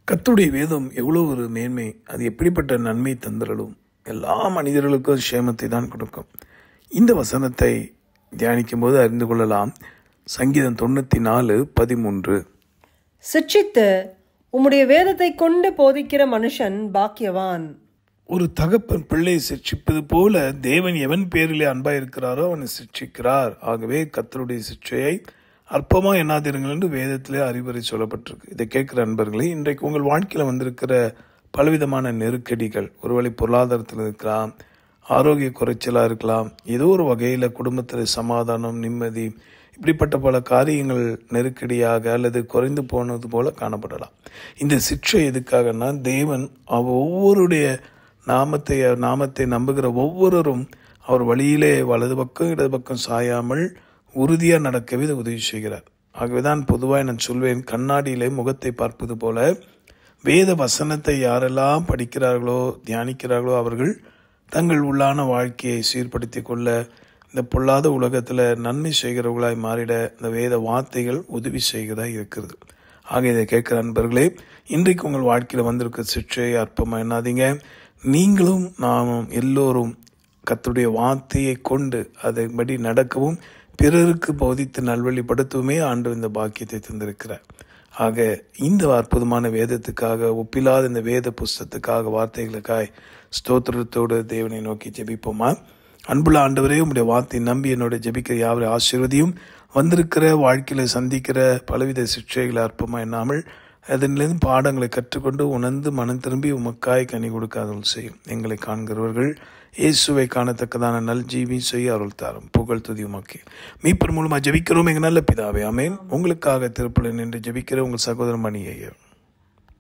கர்த்தருடைய வேதம் எவ்வளோ ஒரு மேன்மை, அது எப்படிப்பட்ட நன்மை தந்திரலும் எல்லா மனிதர்களுக்கும் சேமத்தை தான் கொடுக்கும். இந்த வசனத்தை தியானிக்கும் போது அறிந்து கொள்ளலாம். சங்கீதம் 94:13. சிட்சித்து உம்முடைய வேதத்தை கொண்டு போதிக்கிற மனுஷன் பாக்கியவான். ஒரு தகப்பன் பிள்ளை சிட்சிப்பது போல தேவன் எவன் பேரிலே அன்பாயிருக்கிறாரோ அவனை சிட்சிக்கிறார். ஆகவே கர்த்தருடைய சிட்சையை அற்பமா எண்ணாதிருங்கள் என்று வேதத்திலே அறிவுரை சொல்லப்பட்டிருக்கு. இதை கேட்கிற அன்பர்களே, இன்றைக்கு உங்கள் வாழ்க்கையில் வந்திருக்கிற பலவிதமான நெருக்கடிகள், ஒருவேளை பொருளாதாரத்தில் இருக்கலாம், ஆரோக்கிய குறைச்சலாக இருக்கலாம், ஏதோ ஒரு வகையில் குடும்பத்தில் சமாதானம், நிம்மதி, இப்படிப்பட்ட பல காரியங்கள் நெருக்கடியாக அல்லது குறைந்து போனது போல காணப்படலாம். இந்த சிற்றை எதுக்காகனா, தேவன் ஒவ்வொருடைய நாமத்தை நம்புகிற ஒவ்வொருவரும் அவர் வழியிலே வலது பக்கம் இடது பக்கம் சாயாமல் உறுதியாக நடக்கவே இதை உதவி செய்கிறார். ஆகவேதான் பொதுவாக நான் சொல்வேன், கண்ணாடியிலே முகத்தை பார்ப்பது போல வேத வசனத்தை யாரெல்லாம் படிக்கிறார்களோ தியானிக்கிறார்களோ அவர்கள் தங்கள் உள்ளான வாழ்க்கையை சீர்படுத்தி கொள்ள, இந்த பொல்லாத உலகத்தில் நன்மை செய்கிறவர்களாய் மாறிட இந்த வேத வார்த்தைகள் உதவி செய்கிறதா இருக்கிறது. ஆக இதை கேட்கிற நண்பர்களே, இன்றைக்கு உங்கள் வாழ்க்கையில் வந்திருக்கிற சிற்றையை அற்பமாக எண்ணாதீங்க. நீங்களும் நாமும் எல்லோரும் கர்த்தருடைய வார்த்தையை கொண்டு அதன்படி நடக்கவும் பிறருக்கு போதித்து நல்வழிப்படுத்தவுமே ஆண்டவர் இந்த பாக்கியத்தை தந்திருக்கிறார். ஆக இந்த அற்புதமான வேதத்துக்காக, ஒப்பில்லாத இந்த வேத புஸ்தகத்துக்காக, வார்த்தைகளுக்காய் ஸ்தோத்திரத்தோடு தேவனை நோக்கி ஜெபிப்போமா. அன்புள்ள ஆண்டவரே, உம்முடைய வார்த்தை நம்பி என்னோட ஜெபிக்கிற யாவரை ஆசீர்வதியும். வந்திருக்கிற வாழ்க்கையில் சந்திக்கிற பலவித சிற்றைகளை அற்பமாக எண்ணாமல் அதனிலிருந்து பாடங்களை கற்றுக்கொண்டு உணர்ந்து மனம் திரும்பி உமக்காய் கனி கொடுக்காதவர்கள் செய்யும். எங்களை காண்கிறவர்கள் இயேசுவை காணத்தக்கதான நல் ஜீவி செய்ய அருள் தாரும். புகழ் துதி உமக்கே. மீட்பர் மூலமாக ஜெபிக்கிறோம் எங்கள் நல்ல பிதாவே, ஆமென். உங்களுக்காக திருப்பலி நின்று ஜெபிக்கிற உங்கள் சகோதரன் மணி ஐயர்.